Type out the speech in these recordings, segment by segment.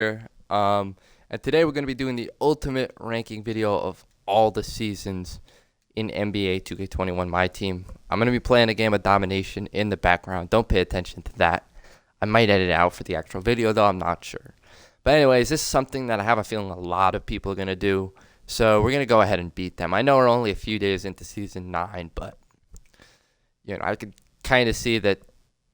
here. And today we're going to be doing the ultimate ranking video of all the seasons in NBA 2K21 My Team. I'm going to be playing a game of domination in the background. Don't pay attention to that. I might edit it out for the actual video, though. I'm not sure. But anyways, this is something that I have a feeling a lot of people are going to do. So we're going to go ahead and beat them. I know we're only a few days into Season 9, but, I could kind of see that,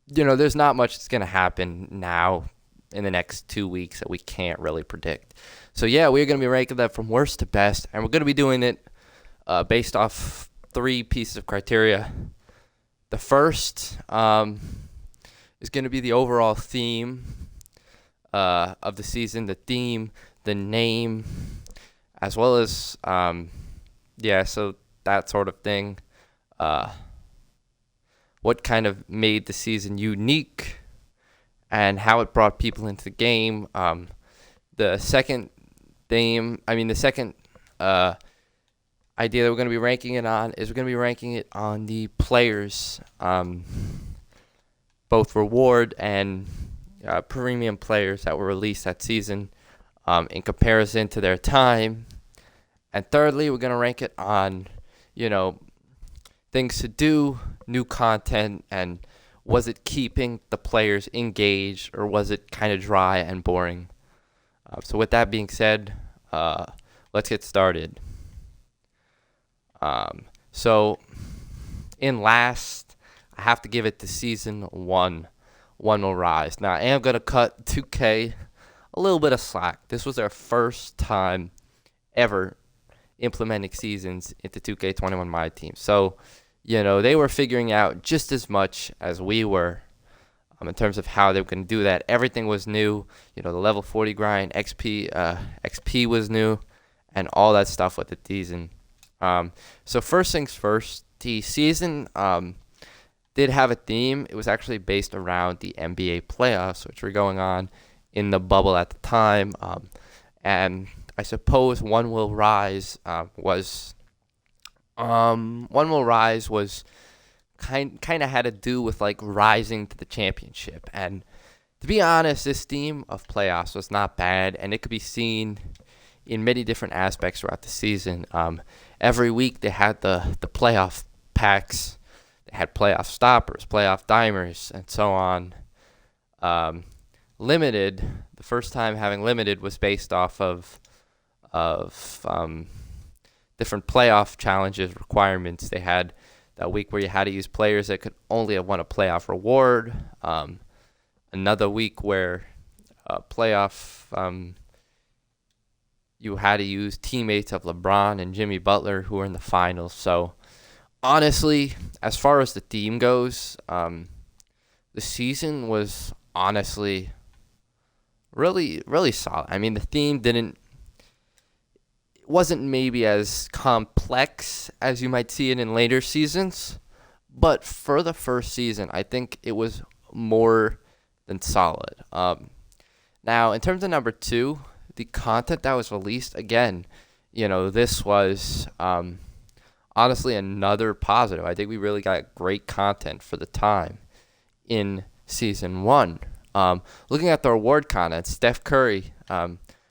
there's not much that's going to happen now in the next 2 weeks that we can't really predict. So, yeah, we're going to be ranking them from worst to best, and we're going to be doing it based off 3 pieces of criteria. The first is going to be the overall theme of the season, the theme, the name, as well as, so that sort of thing. What kind of made the season unique and how it brought people into the game. The second theme, the second idea that we're going to be ranking it on is we're going to be ranking it on the players, both reward and premium players that were released that season in comparison to their time. And thirdly, we're going to rank it on, things to do, new content, and was it keeping the players engaged or was it kind of dry and boring? So with that being said, let's get started. So in last, I have to give it to Season 1. One will rise. Now, I am going to cut 2K a little bit of slack. This was their first time ever implementing seasons into 2K21 My Team. So, they were figuring out just as much as we were in terms of how they were going to do that. Everything was new. The level 40 grind, XP was new, and all that stuff with the season. So first things first, the season did have a theme. It was actually based around the NBA playoffs, which were going on in the bubble at the time. And I suppose One Will Rise was kind of had to do with like rising to the championship. And to be honest, this theme of playoffs was not bad, and it could be seen in many different aspects throughout the season. Every week they had the playoff packs, they had playoff stoppers, playoff dimers, and so on. Limited, the first time having limited was based off of different playoff challenges, requirements. They had that week where you had to use players that could only have won a playoff reward. Another week where you had to use teammates of LeBron and Jimmy Butler who were in the finals. So honestly, as far as the theme goes, the season was honestly really, really solid. The theme wasn't maybe as complex as you might see it in later seasons, but for the first season, I think it was more than solid. Now, in terms of number 2, the content that was released, again, this was honestly another positive. I think we really got great content for the time in Season 1. Looking at the reward content, Steph Curry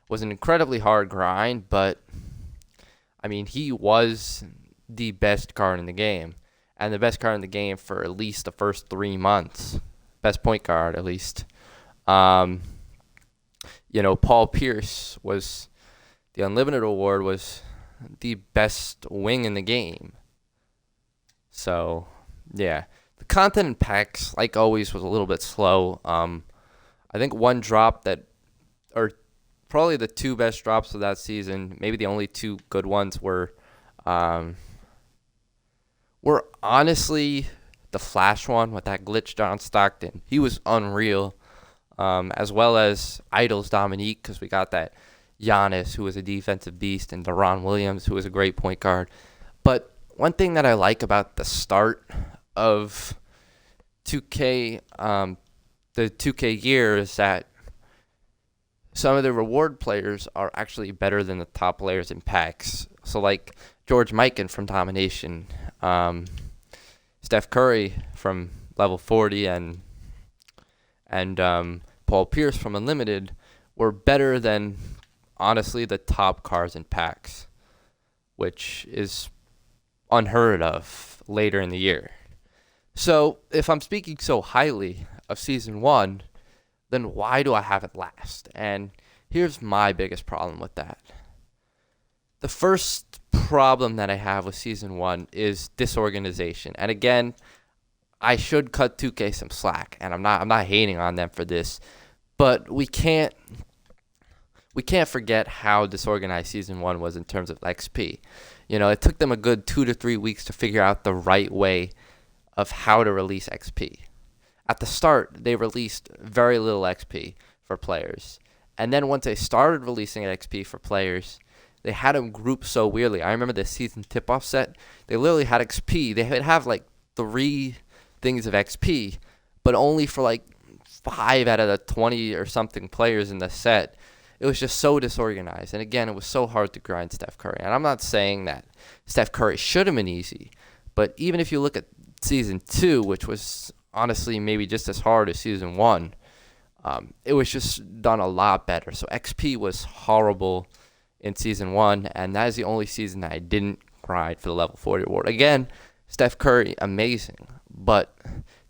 was an incredibly hard grind, but he was the best card in the game, and the best card in the game for at least the first 3 months. Best point guard, at least. Paul Pierce was the Unlimited Award, was the best wing in the game. So, yeah. The content in packs, like always, was a little bit slow. I think one drop or probably the 2 best drops of that season, maybe the only 2 good ones were honestly the Flash one with that glitch John Stockton. He was unreal, as well as Idol's Dominique, because we got that Giannis, who was a defensive beast, and Deron Williams, who was a great point guard. But one thing that I like about the start of 2K, the 2K year, is that some of the reward players are actually better than the top players in packs. So like George Mikan from Domination, Steph Curry from level 40, and Paul Pierce from Unlimited were better than, honestly, the top cars in packs, which is unheard of later in the year. So if I'm speaking so highly of Season 1, then why do I have it last? And here's my biggest problem with that. The first problem that I have with Season 1 is disorganization. And again, I should cut 2K some slack, and I'm not hating on them for this, but we can't forget how disorganized Season 1 was in terms of XP. It took them a good 2 to 3 weeks to figure out the right way of how to release XP. At the start, they released very little XP for players. And then once they started releasing XP for players, they had them grouped so weirdly. I remember the season tip-off set. They literally had XP. They would have like 3 things of XP, but only for like 5 out of the 20 or something players in the set. It was just so disorganized. And again, it was so hard to grind Steph Curry. And I'm not saying that Steph Curry should have been easy, but even if you look at Season 2, which was honestly maybe just as hard as Season 1, it was just done a lot better. So XP was horrible in Season 1, and that is the only season that I didn't grind for the level 40 award. Again, Steph Curry, amazing, but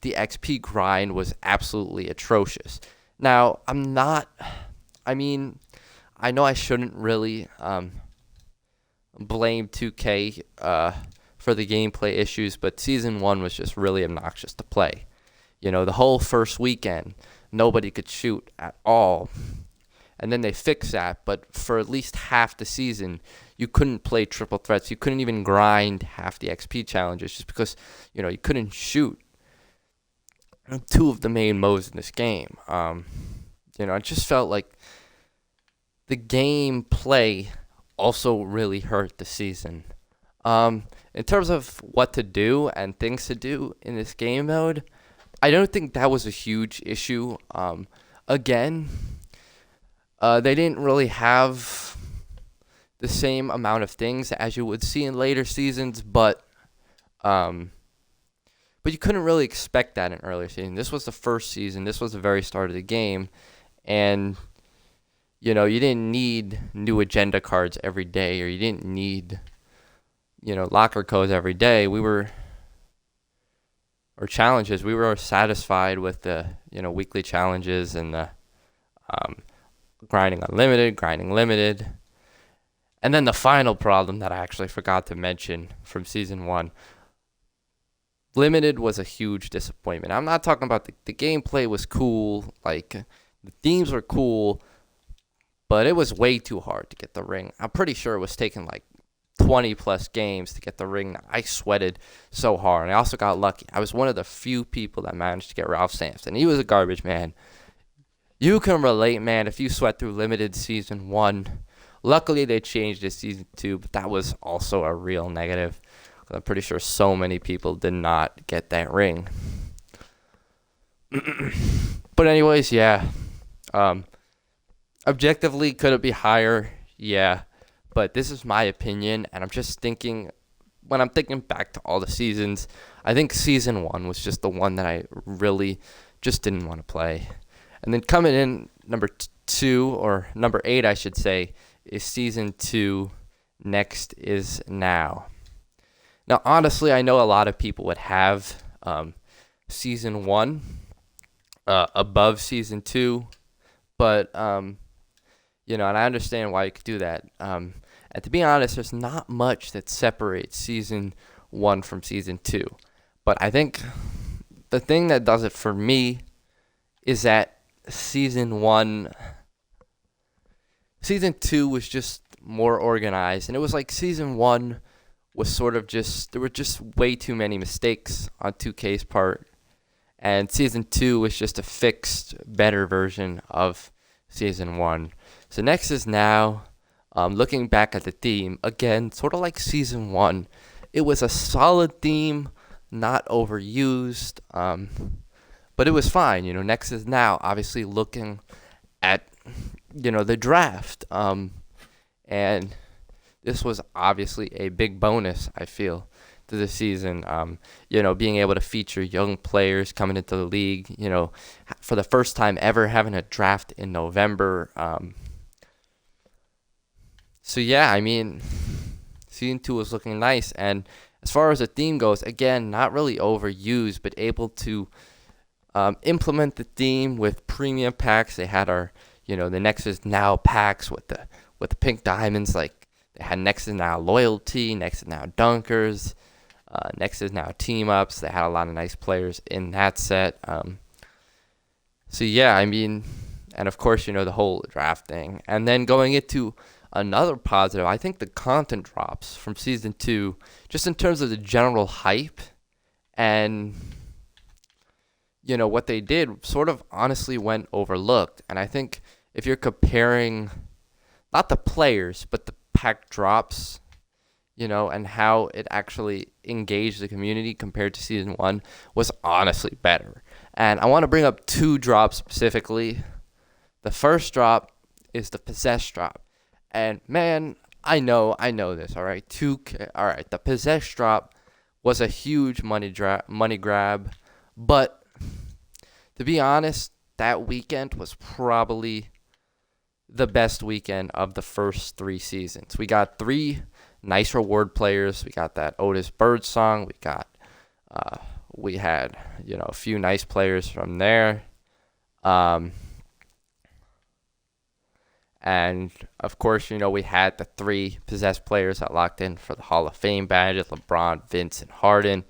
the XP grind was absolutely atrocious. Now, I know I shouldn't really blame 2K for the gameplay issues, but Season 1 was just really obnoxious to play. The whole first weekend, nobody could shoot at all. And then they fixed that, but for at least half the season, you couldn't play triple threats. You couldn't even grind half the XP challenges just because, you couldn't shoot 2 of the main modes in this game. I just felt like the gameplay also really hurt the season. In terms of what to do and things to do in this game mode, I don't think that was a huge issue. Again, they didn't really have the same amount of things as you would see in later seasons, but you couldn't really expect that in earlier seasons. This was the first season. This was the very start of the game, and you didn't need new agenda cards every day, or you didn't need locker codes every day. Or challenges. We were satisfied with the weekly challenges and the grinding unlimited, grinding limited. And then the final problem that I actually forgot to mention from Season 1, limited was a huge disappointment. I'm not talking about the gameplay was cool, like the themes were cool, but it was way too hard to get the ring. I'm pretty sure it was taking like 20 plus games to get the ring. I sweated so hard. And I also got lucky. I was one of the few people that managed to get Ralph Sampson. He was a garbage man. You can relate, man, if you sweat through limited Season 1. Luckily, they changed it Season 2, but that was also a real negative. I'm pretty sure so many people did not get that ring. But anyways, yeah. Objectively, could it be higher? Yeah. But this is my opinion, and I'm just thinking, when I'm thinking back to all the seasons, I think Season 1 was just the one that I really just didn't want to play. And then coming in number 2, or number 8, I should say, is Season 2, Next is Now. Now, honestly, I know a lot of people would have Season 1 above Season 2, but, and I understand why you could do that. And to be honest, there's not much that separates Season 1 from Season 2. But I think the thing that does it for me is that Season 2 was just more organized. And it was like Season 1 was sort of just, there were just way too many mistakes on 2K's part. And Season 2 was just a fixed, better version of Season 1. So Next is Now. Looking back at the theme, again, sort of like Season 1, it was a solid theme, not overused, but it was fine. Next is Now, obviously looking at, the draft, and this was obviously a big bonus, I feel, to the season. Being able to feature young players coming into the league, for the first time ever having a draft in November. So yeah, I mean, season 2 was looking nice. And as far as the theme goes, again, not really overused, but able to implement the theme with premium packs. They had the Nexus Now packs with the pink diamonds. Like they had Nexus Now Loyalty, Nexus Now Dunkers, Nexus Now Team Ups. They had a lot of nice players in that set. So yeah, I mean, and of course, the whole draft thing. And then going into another positive, I think the content drops from season 2, just in terms of the general hype and what they did sort of honestly went overlooked. And I think if you're comparing not the players, but the pack drops, and how it actually engaged the community compared to season 1 was honestly better. And I want to bring up 2 drops specifically. The first drop is the Possess drop. And man, I know this, all right? 2K, all right, the Possess drop was a huge money grab, but to be honest, that weekend was probably the best weekend of the first 3 seasons. We got 3 nice reward players. We got that Otis Birdsong. We had a few nice players from there. And of course, we had the 3 possessed players that locked in for the Hall of Fame badges: LeBron, Vince, and Harden.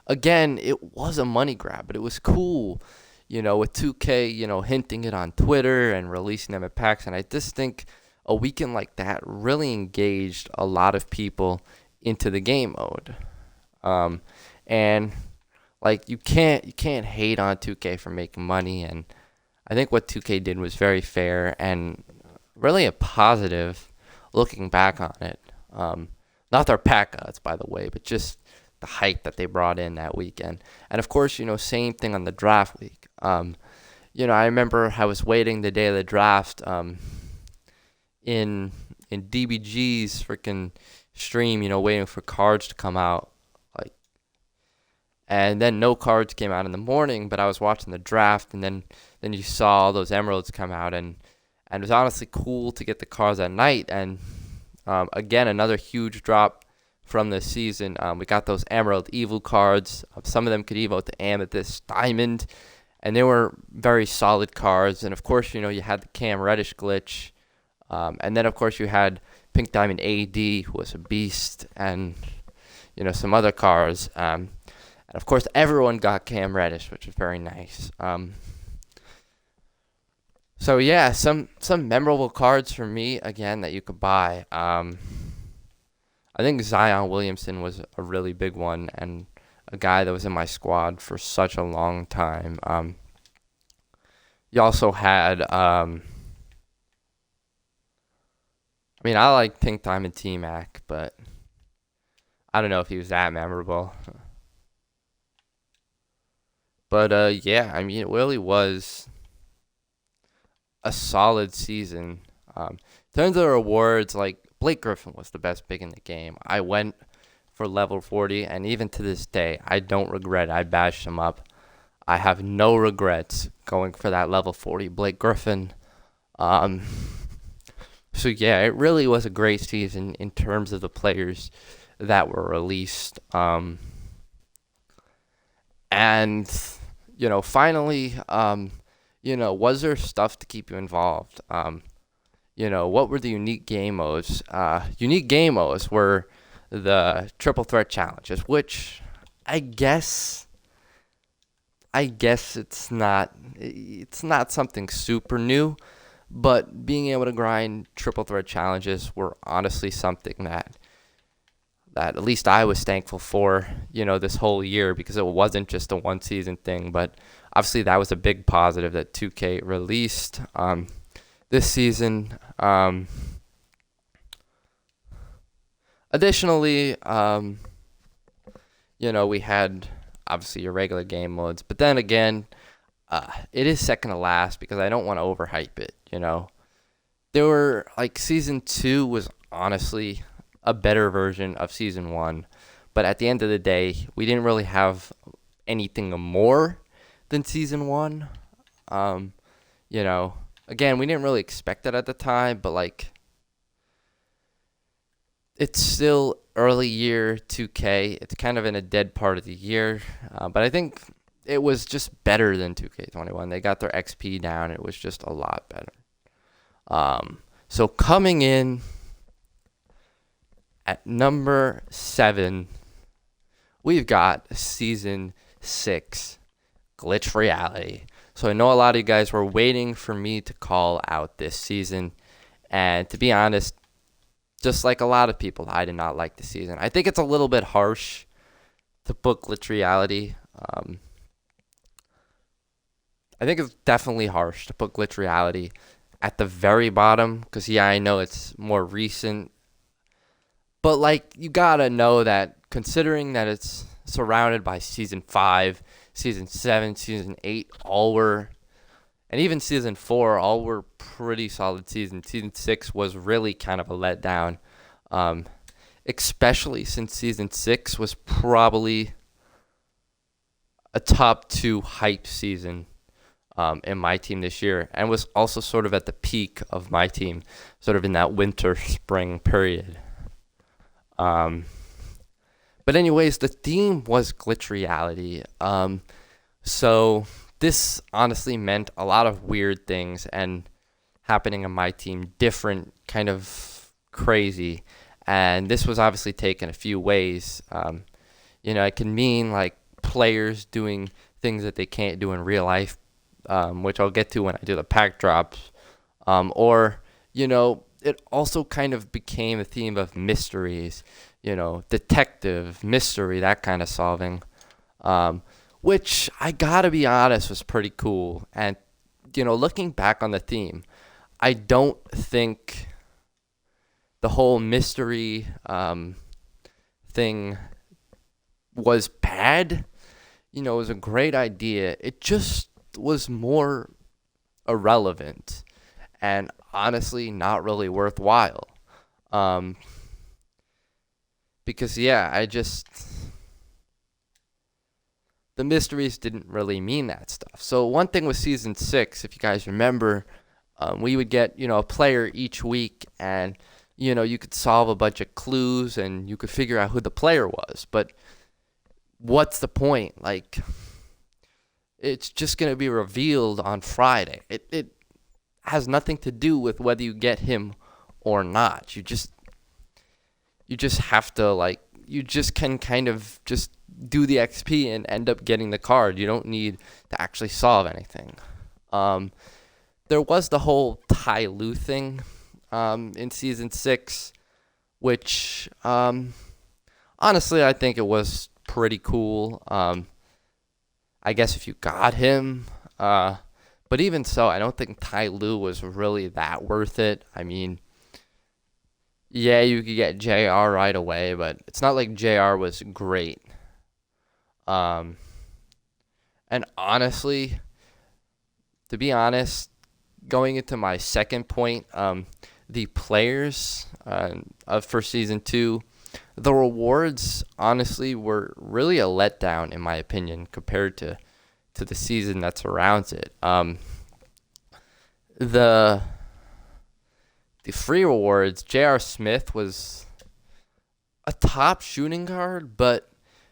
Again, it was a money grab, but it was cool. With 2K, hinting it on Twitter and releasing them in packs. And I just think a weekend like that really engaged a lot of people into the game mode. And like you can't hate on 2K for making money. And I think what 2K did was very fair and really a positive looking back on it. Not their pack odds, by the way, but just the hype that they brought in that weekend. And of course, same thing on the draft week. I remember I was waiting the day of the draft in DBG's freaking stream, waiting for cards to come out. And then no cards came out in the morning, but I was watching the draft, and then you saw all those emeralds come out, and it was honestly cool to get the cards at night. And again, another huge drop from this season. We got those Emerald Evil cards. Some of them could evoke the Amethyst Diamond, and they were very solid cards. And of course, you had the Cam Reddish glitch, and then of course you had Pink Diamond AD, who was a beast, and some other cards. And of course, everyone got Cam Reddish, which was very nice. So yeah, some memorable cards for me again that you could buy. I think Zion Williamson was a really big one, and a guy that was in my squad for such a long time. You also had, I like Pink Diamond T-Mac, but I don't know if he was that memorable. But yeah, it really was a solid season. In terms of the rewards, like Blake Griffin was the best pick in the game. I went for level 40, and even to this day, I don't regret it. I bashed him up. I have no regrets going for that level 40 Blake Griffin. So yeah, it really was a great season in terms of the players that were released. And finally, was there stuff to keep you involved? What were the unique game modes? Unique game modes were the triple threat challenges, which I guess it's not something super new, but being able to grind triple threat challenges were honestly something that at least I was thankful for, this whole year, because it wasn't just a one season thing. But obviously that was a big positive that 2K released this season. Additionally, we had obviously your regular game modes, but then again, it is second to last because I don't want to overhype it. There were season 2 was honestly a better version of season 1, But at the end of the day, we didn't really have anything more than season one. Um, you know, again, we didn't really expect it at the time, but like it's still early year 2K. It's kind of in a dead part of the year, but I think it was just better than 2K21. They got their XP down. It was just a lot better. So coming in at number 7, we've got Season 6, Glitch Reality. So I know a lot of you guys were waiting for me to call out this season. And to be honest, just like a lot of people, I did not like the season. I think it's a little bit harsh to put Glitch Reality. I think it's definitely harsh to put Glitch Reality at the very bottom. Because, yeah, I know it's more recent. But, like, you got to know that considering that it's surrounded by Season 5, Season 7, Season 8, and even Season 4, all were pretty solid seasons. Season 6 was really kind of a letdown, especially since Season 6 was probably a top 2 hype season in my team this year, and was also sort of at the peak of my team, sort of in that winter-spring period. But anyways, the theme was Glitch Reality. So this honestly meant a lot of weird things and happening on my team, different, kind of crazy. And this was obviously taken a few ways. It can mean like players doing things that they can't do in real life, which I'll get to when I do the pack drops. It also kind of became a theme of mysteries, detective, mystery, that kind of solving. Which I gotta be honest was pretty cool. And, looking back on the theme, I don't think the whole mystery thing was bad. It was a great idea. It just was more irrelevant and honestly not really worthwhile. Because, yeah, the mysteries didn't really mean that stuff. So one thing with Season 6, if you guys remember, we would get, a player each week, and, you could solve a bunch of clues, and you could figure out who the player was. But what's the point? Like, it's just going to be revealed on Friday. It has nothing to do with whether you get him or not. You just have to, you just can kind of just do the XP and end up getting the card. You don't need to actually solve anything. There was the whole Tai Lu thing in Season 6, which honestly I think it was pretty cool. I guess if you got him. But even so, I don't think Tai Lu was really that worth it. I mean, yeah, you could get JR right away, but it's not like JR was great. And honestly, to be honest, going into my second point, the players for Season 2, the rewards, honestly, were really a letdown, in my opinion, compared to the season that surrounds it. The free rewards, J.R. Smith was a top shooting guard, but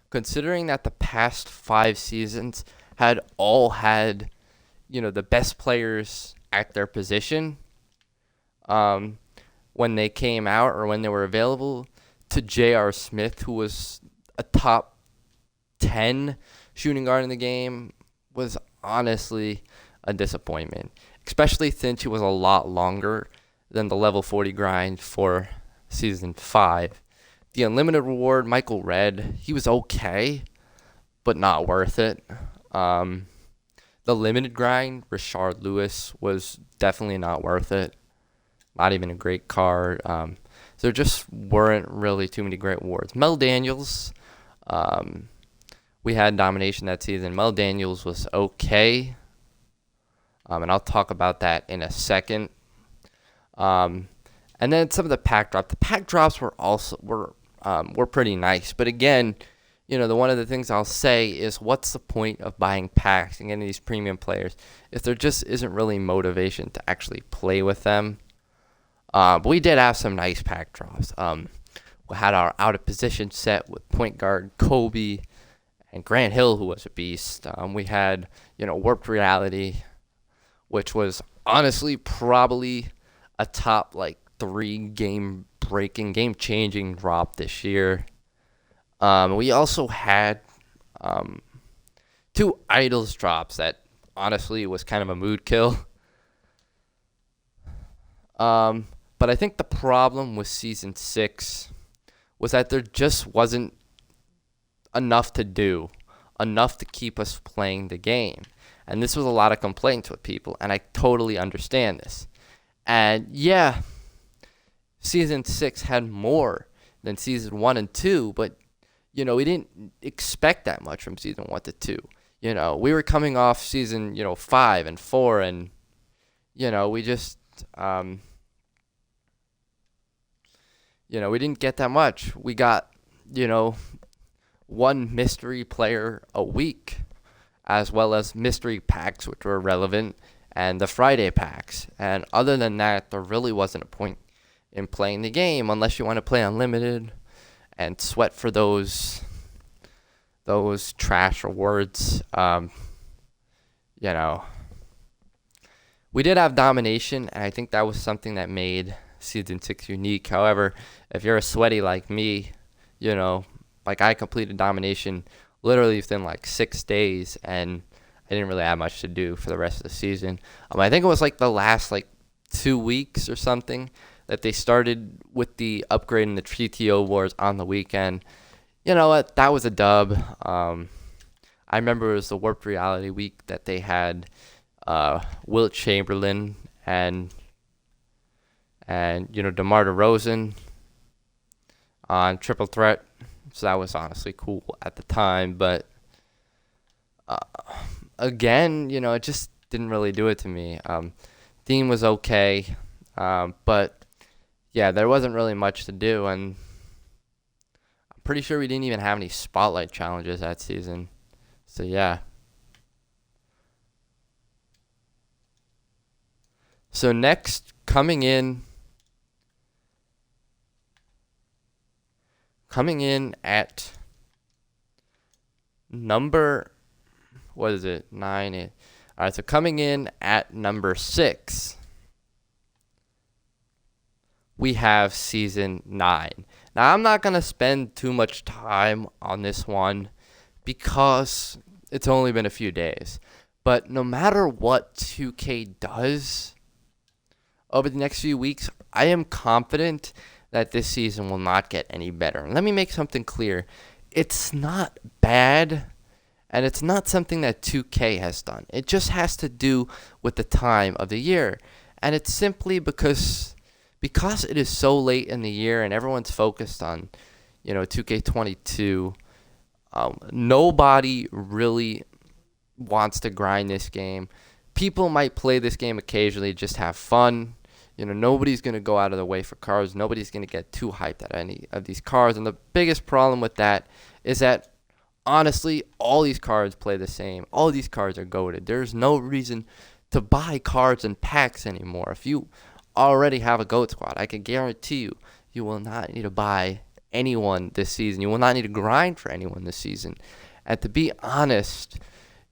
considering that the past 5 seasons had the best players at their position when they came out or when they were available, to J.R. Smith, who was a top 10 shooting guard in the game, was honestly a disappointment, especially since he was a lot longer than the level 40 grind for Season 5. The unlimited reward, Michael Redd, he was okay, but not worth it. The limited grind, Rashard Lewis, was definitely not worth it. Not even a great card. There just weren't really too many great rewards. Mel Daniels, we had domination that season. Mel Daniels was okay, and I'll talk about that in a second. And then some of the pack drops. The pack drops were were pretty nice. But again, one of the things I'll say is, what's the point of buying packs and getting these premium players if there just isn't really motivation to actually play with them? But we did have some nice pack drops. We had our out of position set with point guard Kobe and Grant Hill, who was a beast. We had, Warped Reality, which was honestly probably a top like 3 game changing drop this year. We also had 2 idols drops that honestly was kind of a mood kill. But I think the problem with Season 6 was that there just wasn't enough to do, enough to keep us playing the game. And this was a lot of complaints with people, and I totally understand this. And yeah, Season 6 had more than Season 1 and 2, but, we didn't expect that much from Season 1 to 2. We were coming off Season, 5 and 4, and, we just, we didn't get that much. We got, 1 mystery player a week, as well as mystery packs, which were relevant, and the Friday packs. And other than that, there really wasn't a point in playing the game unless you want to play unlimited and sweat for those trash rewards. We did have domination, and I think that was something that made Season 6 unique. However, if you're a sweaty like me, like I completed domination literally within like 6 days, and I didn't really have much to do for the rest of the season. I think it was like the last 2 weeks or something that they started with the upgrade in the TTO wars on the weekend. You know what? That was a dub. I remember it was the Warped Reality week that they had Wilt Chamberlain and DeMar DeRozan on Triple Threat. So that was honestly cool at the time. But again, it just didn't really do it to me. Theme was okay. But yeah, there wasn't really much to do. And I'm pretty sure we didn't even have any spotlight challenges that season. So yeah. So next, coming in at number, 9? All right, so coming in at number 6, we have Season 9. Now, I'm not going to spend too much time on this one because it's only been a few days. But no matter what 2K does over the next few weeks, I am confident that this season will not get any better. And let me make something clear. It's not bad, and it's not something that 2K has done. It just has to do with the time of the year. And it's simply because it is so late in the year and everyone's focused on, 2K22, nobody really wants to grind this game. People might play this game occasionally, just have fun. Nobody's going to go out of their way for cars. Nobody's going to get too hyped at any of these cars. And the biggest problem with that is that, honestly, all these cards play the same. All these cards are goated. There's no reason to buy cards and packs anymore. If you already have a GOAT squad, I can guarantee you, you will not need to buy anyone this season. You will not need to grind for anyone this season. And to be honest,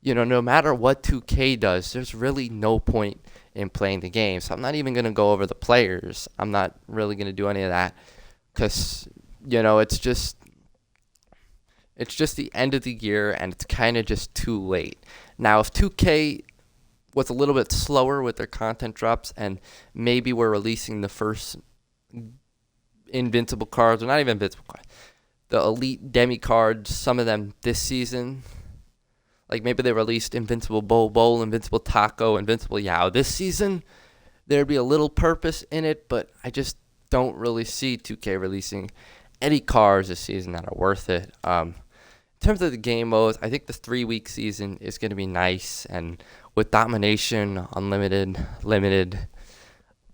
no matter what 2K does, there's really no point in playing the game. So I'm not even going to go over the players. I'm not really going to do any of that because, it's just the end of the year and it's kind of just too late. Now, if 2K was a little bit slower with their content drops and maybe we're releasing the first invincible cards, or not even invincible cards, the elite demi cards, some of them this season. Like maybe they released Invincible Bowl, Invincible Taco, Invincible Yao this season. There'd be a little purpose in it, but I just don't really see 2K releasing any cards this season that are worth it. In terms of the game modes, I think the 3-week season is going to be nice. And with Domination, Unlimited, Limited,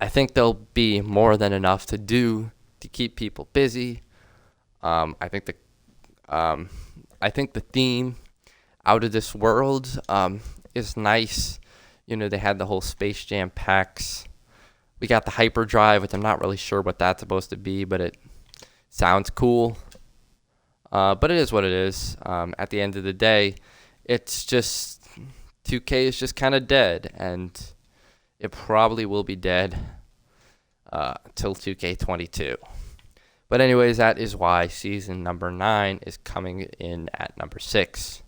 I think there'll be more than enough to do to keep people busy. I think um, the theme Out of This World is nice. They had the whole Space Jam packs. We got the hyperdrive, which I'm not really sure what that's supposed to be, but it sounds cool. But it is what it is. At the end of the day, it's just 2K is just kind of dead, and it probably will be dead till 2K22. But anyways, that is why season number 9 is coming in at number 6.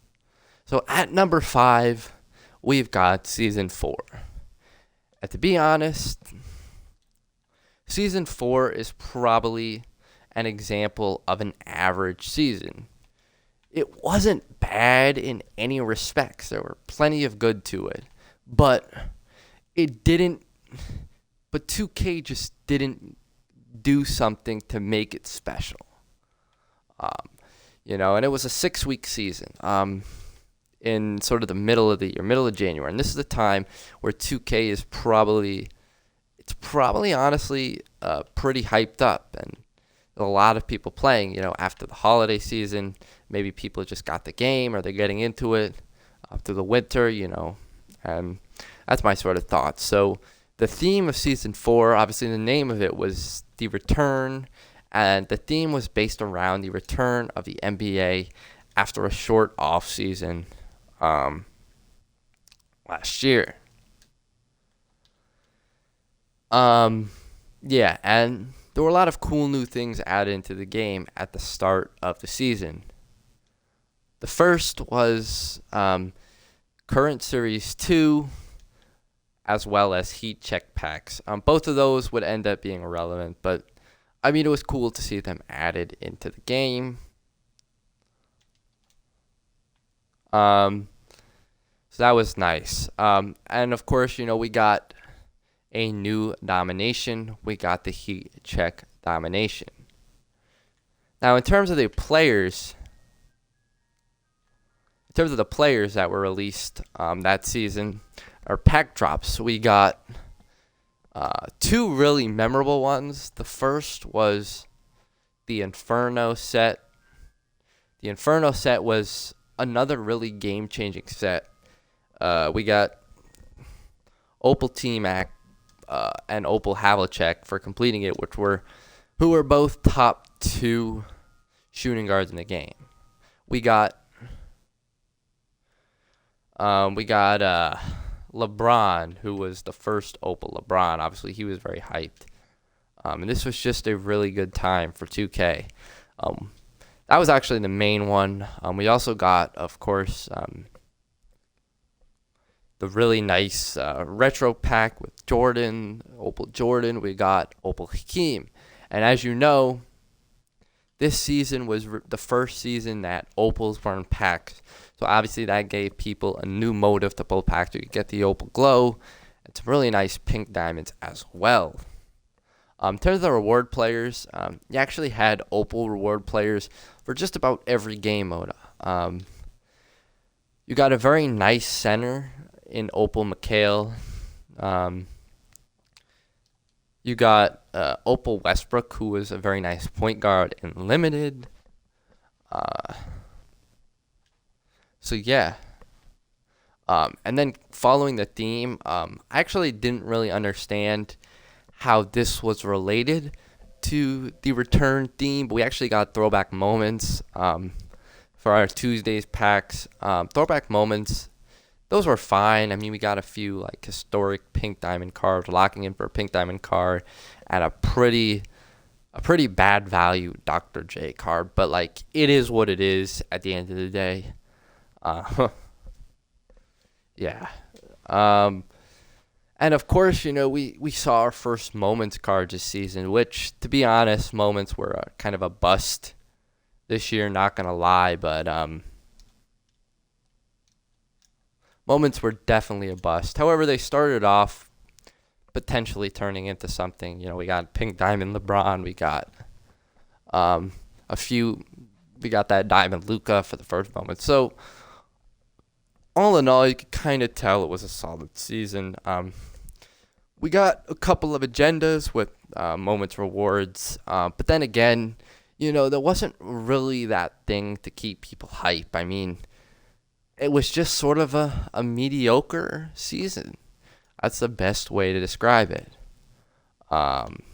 So at number 5, we've got season 4. And to be honest, season 4 is probably an example of an average season. It wasn't bad in any respects. There were plenty of good to it. But 2K just didn't do something to make it special. And it was a 6-week season. In sort of the middle of the year, middle of January. And this is the time where 2K is probably honestly pretty hyped up, and a lot of people playing, after the holiday season. Maybe people just got the game or they're getting into it through the winter, and that's my sort of thoughts. So the theme of season 4, obviously the name of it was The Return, and the theme was based around the return of the NBA after a short off season last year. Yeah, and there were a lot of cool new things added into the game at the start of the season. The first was Current Series 2, as well as Heat Check packs. Both of those would end up being irrelevant, but it was cool to see them added into the game. So that was nice. And of course, we got a new domination. We got the Heat Check domination. Now, in terms of the players that were released that season, or pack drops, we got 2 really memorable ones. The first was the Inferno set. The Inferno set was another really game-changing set. We got Opal T-Mac and Opal Havlicek for completing it, who were both top 2 shooting guards in the game. We got LeBron, who was the first Opal LeBron. Obviously, he was very hyped. And this was just a really good time for 2K. That was actually the main one. We also got, of course, the really nice retro pack with Jordan, Opal Jordan. We got Opal Hakeem. And as you know, this season was the first season that Opals were in packs. So obviously that gave people a new motive to pull packs. You could get the Opal Glow and some really nice pink diamonds as well. In terms of the reward players, you actually had Opal reward players for just about every game mode. You got a very nice center in Opal McHale. You got Opal Westbrook, who was a very nice point guard in Limited. So yeah. And then following the theme, I actually didn't really understand how this was related to the return theme, but we actually got throwback moments for our Tuesdays packs. Throwback moments, those were fine. We got a few historic pink diamond cards, locking in for a pink diamond card, and a pretty bad value Dr. J card. But it is what it is at the end of the day. Yeah. And of course, we saw our first Moments card this season, which, to be honest, Moments were kind of a bust this year, not going to lie, but Moments were definitely a bust. However, they started off potentially turning into something. We got Pink Diamond LeBron, we got we got that Diamond Luka for the first moment. So, all in all, you could kind of tell it was a solid season. We got a couple of agendas with Moments rewards, but then again, there wasn't really that thing to keep people hype. I mean, it was just sort of a mediocre season. That's the best way to describe it. Um,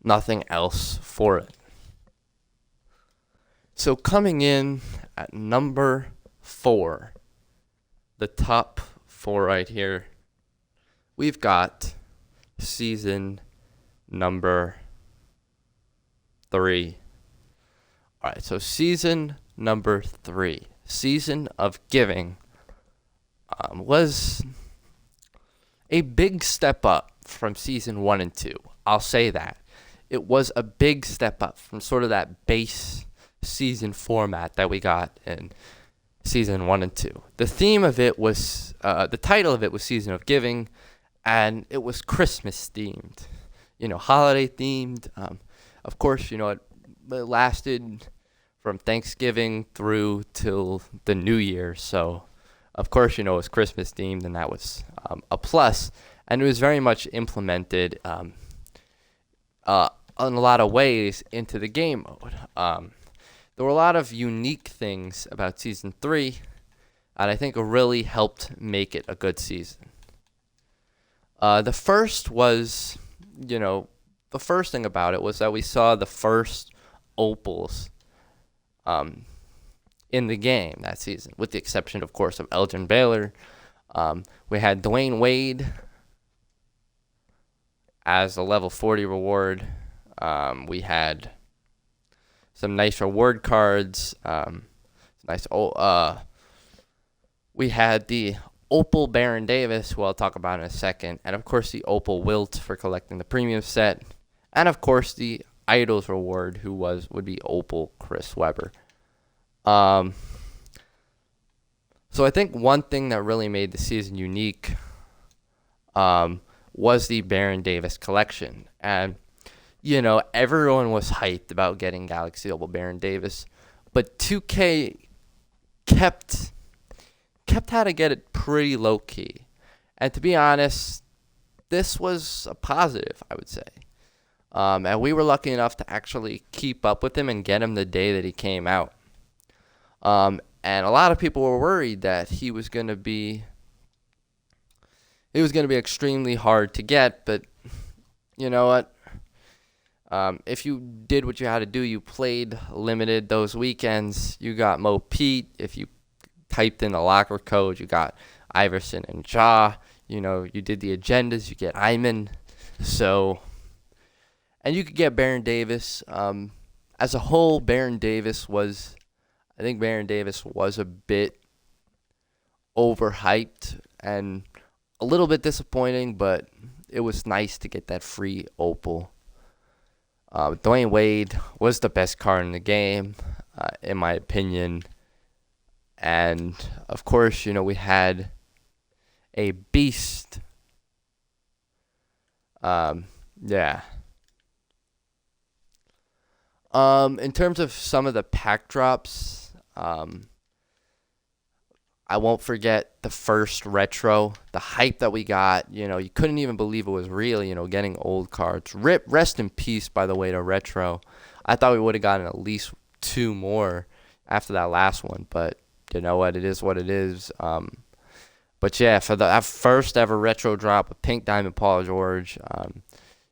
Nothing else for it. So coming in at number 4, the top 4 right here, we've got season number 3. All right, so season number 3, Season of Giving, was a big step up from season 1 and 2. I'll say that. It was a big step up from sort of that base season format that we got in season 1 and 2. The theme of it was, the title of it was Season of Giving, and it was Christmas themed, holiday themed. Of course, it lasted from Thanksgiving through till the New Year. So, of course, it was Christmas themed, and that was a plus. And it was very much implemented in a lot of ways into the game mode. There were a lot of unique things about Season 3, and I think it really helped make it a good season. The first was, the first thing about it was that we saw the first opals in the game that season, with the exception, of course, of Elgin Baylor. We had Dwayne Wade as a level 40 reward. We had some nice reward cards. We had the Opal Baron Davis, who I'll talk about in a second, and of course the Opal Wilt for collecting the premium set, and of course the Idols reward, who would be Opal Chris Webber. So I think one thing that really made the season unique was the Baron Davis collection, and everyone was hyped about getting Galaxy Opal Baron Davis, but 2K kept how to get it pretty low key, and to be honest, this was a positive, I would say. And we were lucky enough to actually keep up with him and get him the day that he came out. And a lot of people were worried that he was going to be extremely hard to get, but you know what? If you did what you had to do, you played limited those weekends, you got Mo Pete. If you typed in the locker code, you got Iverson and Ja. You did the agendas, you get Iman. So, and you could get Baron Davis. As a whole, I think Baron Davis was a bit overhyped and a little bit disappointing, but it was nice to get that free opal. Dwayne Wade was the best card in the game, in my opinion. And, of course, we had a beast. In terms of some of the pack drops, I won't forget the first retro, the hype that we got. You couldn't even believe it was real, getting old cards. Rest in peace, by the way, to retro. I thought we would have gotten at least 2 more after that last one, but you know what? It is what it is. But yeah, for that first ever retro drop of Pink Diamond Paul George,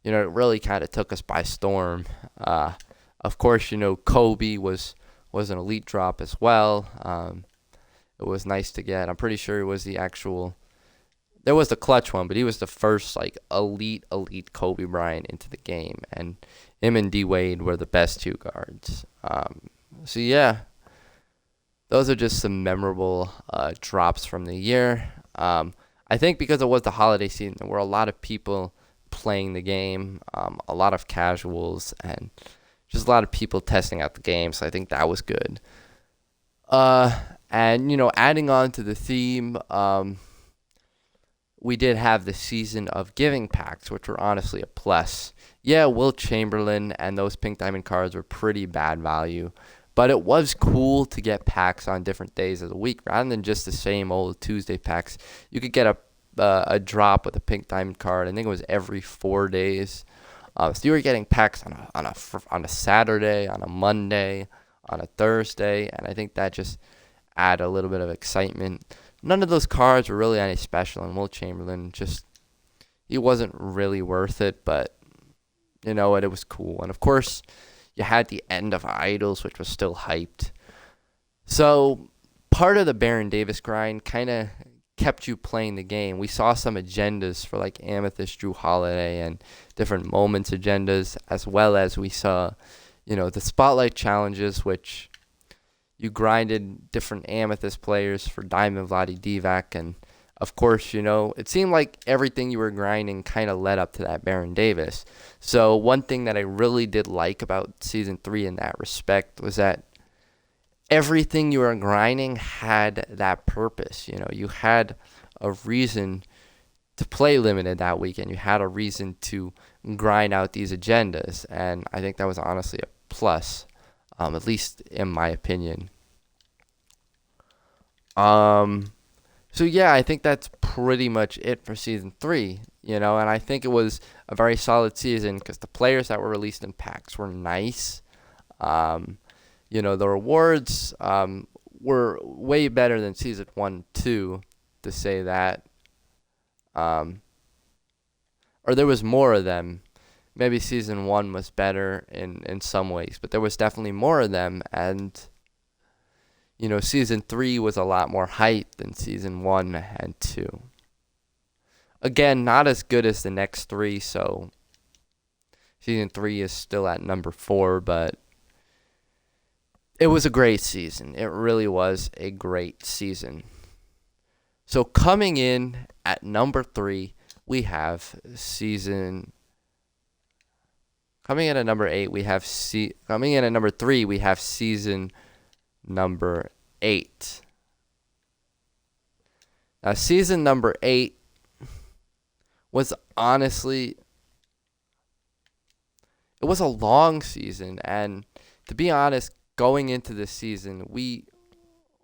it really kind of took us by storm. Of course, Kobe was an elite drop as well. It was nice to get. I'm pretty sure it was there was the clutch one, but he was the first elite Kobe Bryant into the game, and him and D Wade were the best 2 guards. So yeah, those are just some memorable drops from the year. I think because it was the holiday season, there were a lot of people playing the game, a lot of casuals, and just a lot of people testing out the game. So I think that was good. And, adding on to the theme, we did have the Season of Giving packs, which were honestly a plus. Yeah, Wilt Chamberlain and those Pink Diamond cards were pretty bad value, but it was cool to get packs on different days of the week rather than just the same old Tuesday packs. You could get a drop with a Pink Diamond card. I think it was every 4 days. So you were getting packs on a Saturday, on a Monday, on a Thursday, and I think that just added a little bit of excitement. None of those cards were really any special, and Will Chamberlain just he wasn't really worth it, but you know what, it was cool. And of course, you had the end of Idols, which was still hyped. So part of the Baron Davis grind kind of kept you playing the game. We saw some agendas for like Amethyst, Drew Holiday, and different moments agendas, as well as we saw, the spotlight challenges, which you grinded different Amethyst players for Diamond, Vladi Divac, and of course, it seemed like everything you were grinding kind of led up to that Baron Davis. So one thing that I really did like about Season 3 in that respect was that everything you were grinding had that purpose. You had a reason to play limited that weekend. You had a reason to grind out these agendas, and I think that was honestly a plus, at least in my opinion. So yeah, I think that's pretty much it for Season 3, and I think it was a very solid season because the players that were released in packs were nice. The rewards were way better than Season 1, 2, to say that. Or there was more of them. Maybe Season 1 was better in some ways, but there was definitely more of them, and Season 3 was a lot more hype than Season 1 and 2. Again, not as good as the next 3, so Season 3 is still at number 4, but it was a great season. It really was a great season. So coming in at number 3, we have season... Coming in at number 8, we have... Coming in at number 3, we have season number 8. Now, season number 8 was honestly, it was a long season, and to be honest, going into this season, we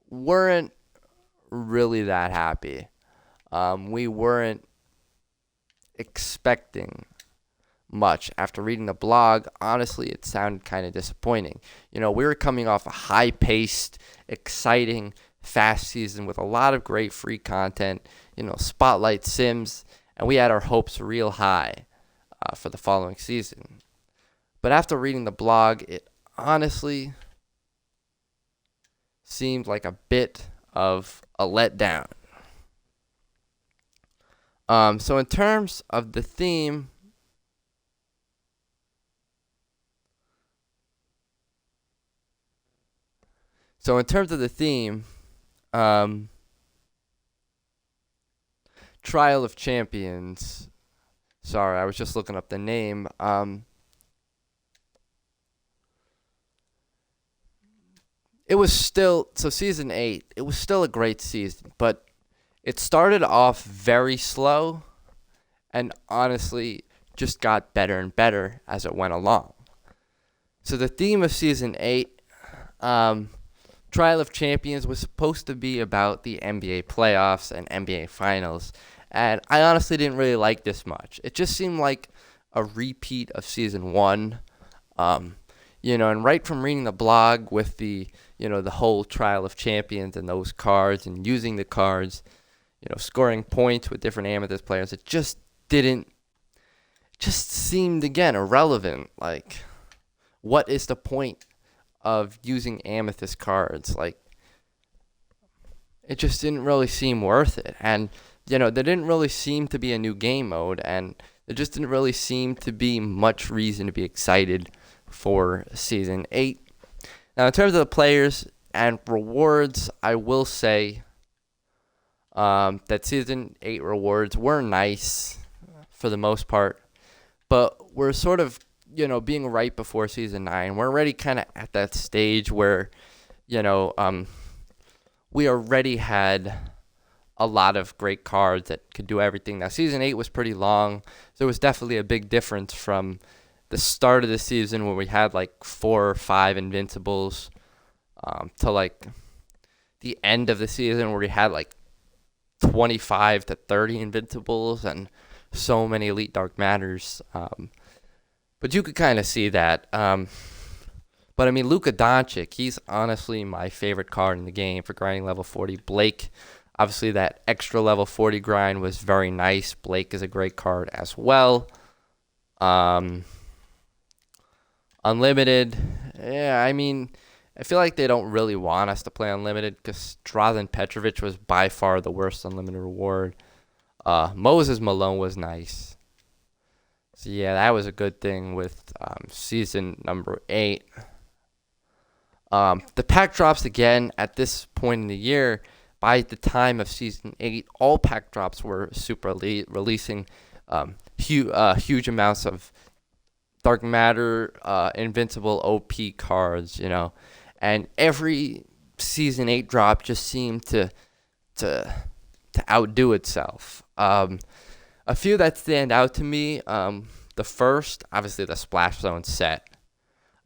weren't really that happy. We weren't expecting much. After reading the blog, honestly, it sounded kind of disappointing. We were coming off a high-paced, exciting, fast season with a lot of great free content, spotlight sims, and we had our hopes real high for the following season. But after reading the blog, it honestly seemed like a bit of a letdown. So in terms of the theme, Trial of Champions. Sorry, I was just looking up the name. It was still, so Season 8, it was still a great season, but it started off very slow and honestly just got better and better as it went along. So the theme of Season 8, Trial of Champions, was supposed to be about the NBA playoffs and NBA finals, and I honestly didn't really like this much. It just seemed like a repeat of Season 1, and right from reading the blog with the whole Trial of Champions and those cards and using the cards, scoring points with different Amethyst players, it just seemed, again, irrelevant. Like, what is the point of using Amethyst cards? Like, it just didn't really seem worth it. And, there didn't really seem to be a new game mode, and there just didn't really seem to be much reason to be excited for Season 8. Now, in terms of the players and rewards, I will say that Season 8 rewards were nice for the most part, but we're sort of, being right before Season 9. We're already kind of at that stage where, we already had a lot of great cards that could do everything. Now, Season 8 was pretty long, so it was definitely a big difference from the start of the season where we had like 4 or 5 Invincibles to like the end of the season where we had like 25 to 30 Invincibles and so many Elite Dark Matters. But you could kind of see that. But I mean, Luka Doncic, he's honestly my favorite card in the game for grinding level 40. Blake, obviously that extra level 40 grind was very nice. Blake is a great card as well. Unlimited, yeah, I mean, I feel like they don't really want us to play Unlimited because Drazen Petrovic was by far the worst Unlimited reward. Moses Malone was nice. So yeah, that was a good thing with season number 8. The pack drops again at this point in the year. By the time of season 8, all pack drops were super elite, releasing huge amounts of dark matter, invincible OP cards, and every season 8 drop just seemed to outdo itself. A few that stand out to me, the first, obviously the Splash Zone set.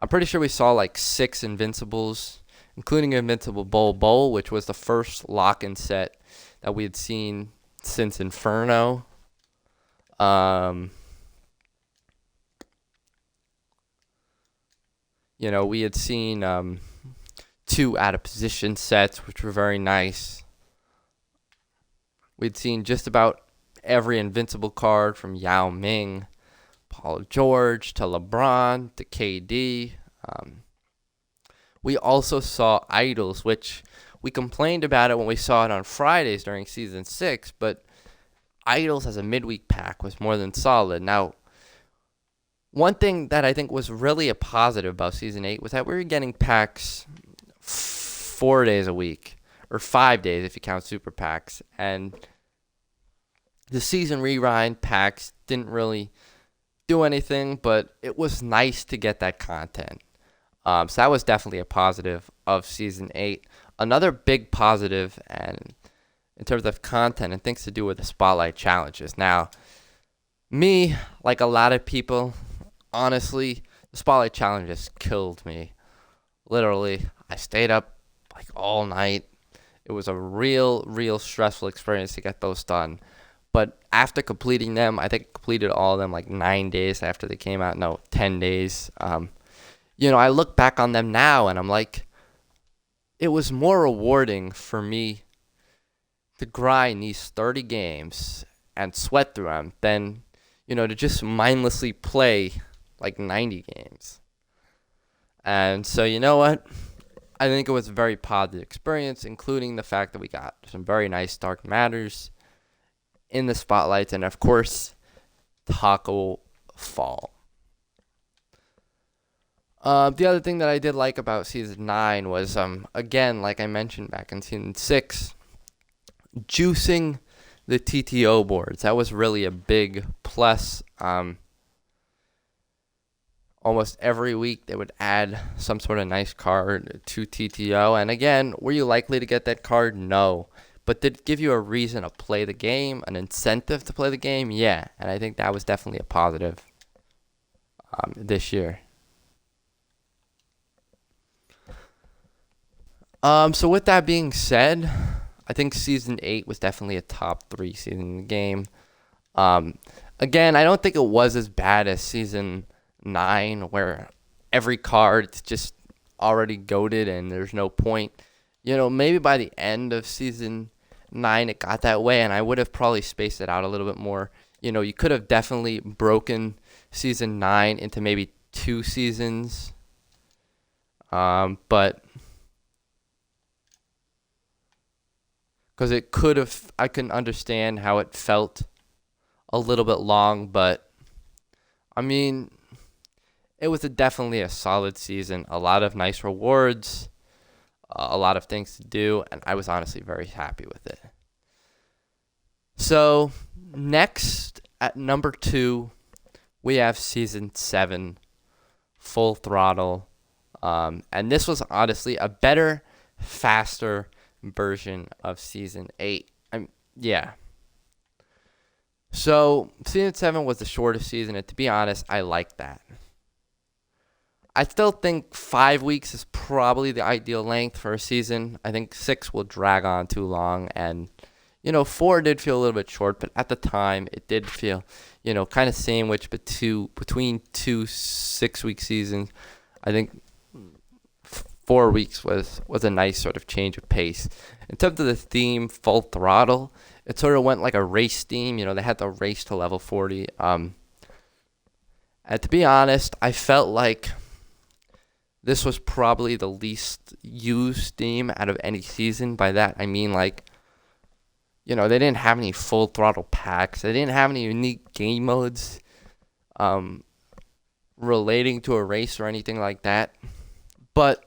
I'm pretty sure we saw like 6 Invincibles, including Invincible Bowl, which was the first lock-in set that we had seen since Inferno. We had seen 2 out-of-position sets, which were very nice. We'd seen just about every Invincible card from Yao Ming, Paul George, to LeBron, to KD. We also saw Idols, which we complained about it when we saw it on Fridays during Season 6, but Idols as a midweek pack was more than solid. Now, one thing that I think was really a positive about Season 8 was that we were getting packs 4 days a week, or 5 days if you count super packs, and the season rewind packs didn't really do anything, but it was nice to get that content. So that was definitely a positive of Season 8. Another big positive, and in terms of content and things to do with the Spotlight Challenges. Now, me, like a lot of people, honestly, the Spotlight Challenges killed me. Literally, I stayed up like all night. It was a real stressful experience to get those done. But after completing them, I think I completed all of them like 9 days after they came out. No, 10 days. I look back on them now and I'm like, it was more rewarding for me to grind these 30 games and sweat through them than, to just mindlessly play like 90 games. And so, you know what? I think it was a very positive experience, including the fact that we got some very nice Dark Matters in the spotlights, and of course, Taco Fall. The other thing that I did like about Season 9 was, again, like I mentioned back in Season 6, juicing the TTO boards. That was really a big plus. Almost every week they would add some sort of nice card to TTO. And again, were you likely to get that card? No. But did it give you a reason to play the game, an incentive to play the game? Yeah. And I think that was definitely a positive this year. So with that being said, I think Season 8 was definitely a top 3 season in the game. Again, I don't think it was as bad as Season 9, where every card's just already goated and there's no point. Maybe by the end of Season 9 it got that way, and I would have probably spaced it out a little bit more. You could have definitely broken Season 9 into maybe 2 seasons. But because it could have, I can understand how it felt a little bit long, but I mean, it was definitely a solid season. A lot of nice rewards, a lot of things to do, and I was honestly very happy with it. So next at number 2, we have Season 7, Full Throttle, and this was honestly a better, faster version of Season 8. Yeah. So Season 7 was the shortest season, and to be honest, I like that. I still think 5 weeks is probably the ideal length for a season. I think 6 will drag on too long, and 4 did feel a little bit short, but at the time it did feel, kind of sandwiched between two 6-week seasons. I think 4 weeks was a nice sort of change of pace. In terms of the theme, Full Throttle, it sort of went like a race theme. They had the race to level 40. And to be honest, I felt like this was probably the least used theme out of any season. By that, I mean, like, they didn't have any Full Throttle packs. They didn't have any unique game modes relating to a race or anything like that. But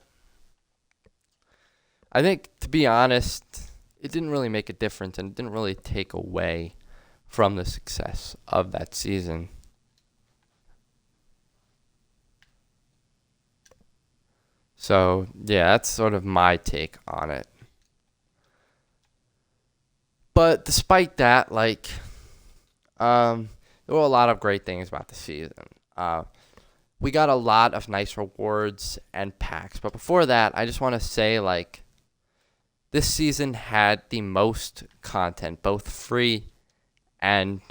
I think, to be honest, it didn't really make a difference, and it didn't really take away from the success of that season. So, yeah, that's sort of my take on it. But despite that, like, there were a lot of great things about the season. We got a lot of nice rewards and packs. But before that, I just want to say, like, this season had the most content, both free and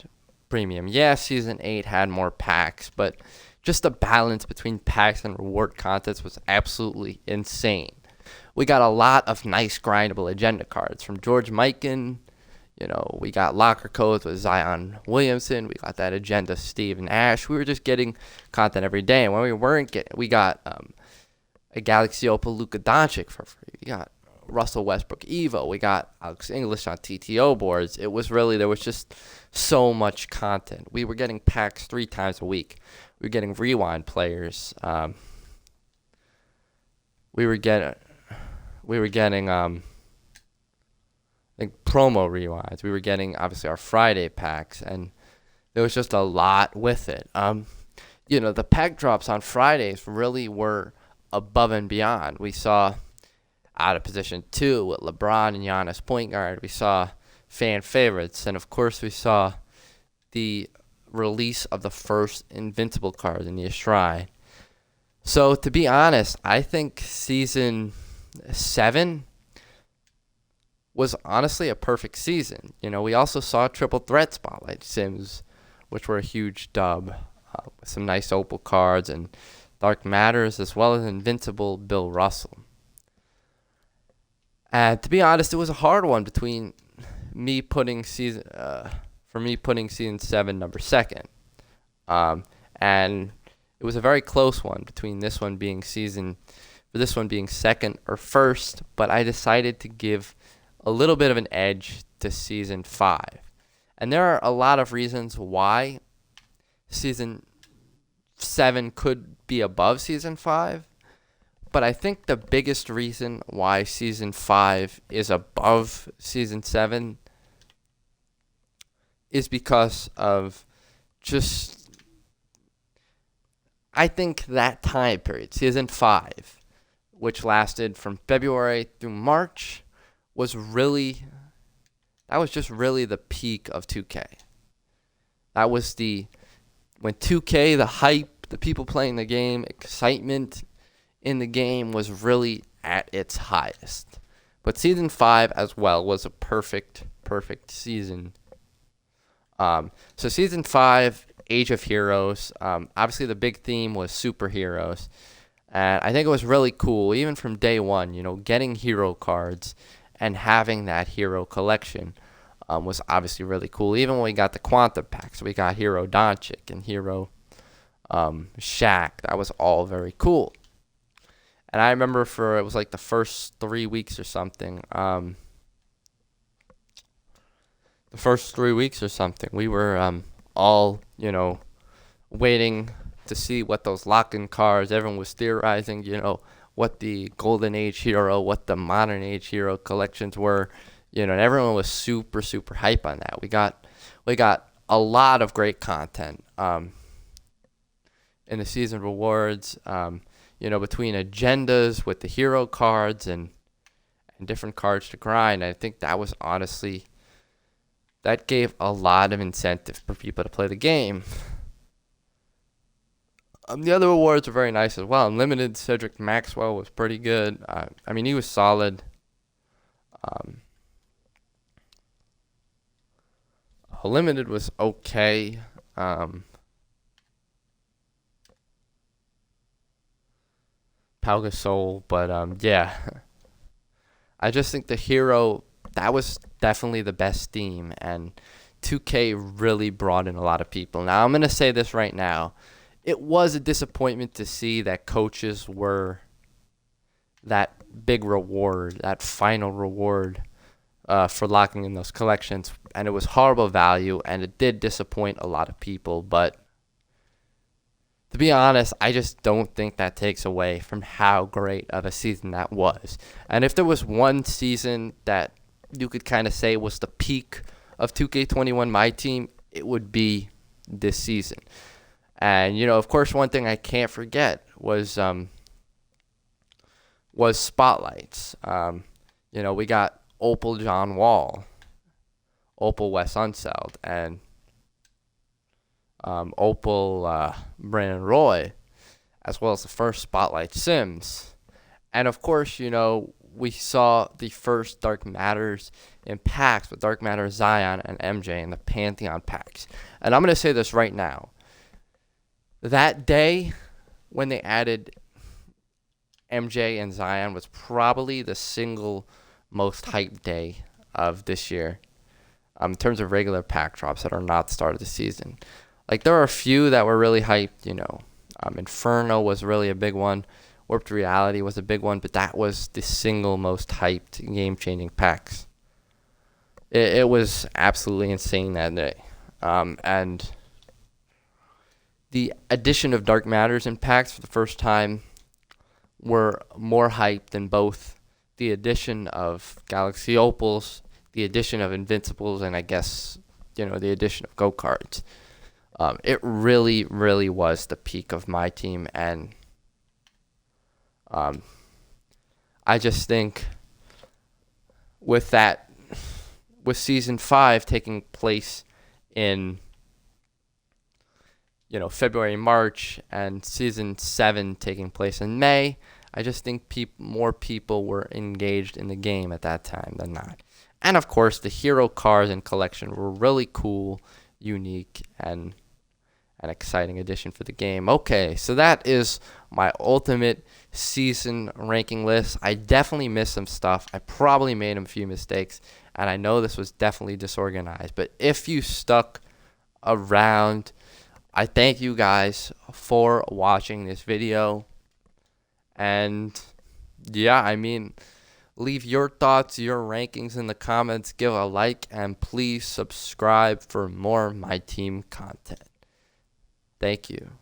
premium. Yeah, Season 8 had more packs, but just the balance between packs and reward contents was absolutely insane. We got a lot of nice grindable agenda cards from George Mikan. We got locker codes with Zion Williamson. We got that agenda Steve Nash. We were just getting content every day. And when we weren't getting, we got a Galaxy Opal Luka Doncic for free. We got Russell Westbrook Evo. We got Alex English on TTO boards. There was just so much content. We were getting packs 3 times a week. We were getting rewind players. We were getting like promo rewinds. We were getting obviously our Friday packs, and there was just a lot with it. The pack drops on Fridays really were above and beyond. We saw out of position 2 with LeBron and Giannis point guard. We saw fan favorites, and of course we saw the release of the first Invincible card in the Shrine. So to be honest, I think Season 7 was honestly a perfect season. We also saw Triple Threat Spotlight Sims, which were a huge dub, with some nice Opal cards and Dark Matters, as well as Invincible Bill Russell. And to be honest, it was a hard one between me putting Season 7 number 2nd. And it was a very close one between this one being 2nd or 1st, but I decided to give a little bit of an edge to Season 5. And there are a lot of reasons why Season 7 could be above Season 5. But I think the biggest reason why Season 5 is above Season 7 is because of I think that time period, Season 5, which lasted from February through March, was really the peak of 2K. That was when 2K, the hype, the people playing the game, excitement in the game was really at its highest. But Season 5 as well was a perfect season. So Season 5, Age of Heroes, obviously the big theme was superheroes. And I think it was really cool, even from day one, getting hero cards and having that hero collection was obviously really cool. Even when we got the Quantum packs, we got Hero Doncic and Hero Shaq. That was all very cool. And I remember it was like the first 3 weeks or something. We were all, waiting to see what those lock-in cards. Everyone was theorizing, what the Golden Age hero, what the Modern Age hero collections were, and everyone was super, super hype on that. We got a lot of great content in the season rewards, between agendas with the hero cards and different cards to grind. I think that was honestly, that gave a lot of incentive for people to play the game. The other awards were very nice as well. Unlimited Cedric Maxwell was pretty good. He was solid. Limited was okay. Pau Gasol, but yeah, I just think the hero that was definitely the best theme, and 2K really brought in a lot of people. Now I'm gonna say this right now, it was a disappointment to see that coaches were that big reward, that final reward for locking in those collections, and it was horrible value, and it did disappoint a lot of people, but to be honest, I just don't think that takes away from how great of a season that was. And if there was one season that you could kind of say was the peak of 2K21 My Team, it would be this season. And of course, one thing I can't forget was spotlights. We got Opal John Wall, Opal Wes Unseld, and Opal Brandon Roy, as well as the first Spotlight Sims. And of course, we saw the first Dark Matters in packs with Dark Matter Zion and MJ in the Pantheon packs. And I'm going to say this right now. That day when they added MJ and Zion was probably the single most hyped day of this year in terms of regular pack drops that are not the start of the season. Like, there are a few that were really hyped, Inferno was really a big one. Warped Reality was a big one, but that was the single most hyped game-changing packs. It was absolutely insane that day. And the addition of Dark Matters in packs for the first time were more hyped than both the addition of Galaxy Opals, the addition of Invincibles, and I guess, the addition of Go Cards. It really, really was the peak of My Team, and I just think with Season 5 taking place in February, March, and Season 7 taking place in May, I just think more people were engaged in the game at that time than not. And of course, the hero cards and collection were really cool, unique, and an exciting addition for the game. Okay, so that is my ultimate season ranking list. I definitely missed some stuff. I probably made a few mistakes, and I know this was definitely disorganized. But if you stuck around, I thank you guys for watching this video. And yeah, leave your thoughts, your rankings in the comments. Give a like, and please subscribe for more My Team content. Thank you.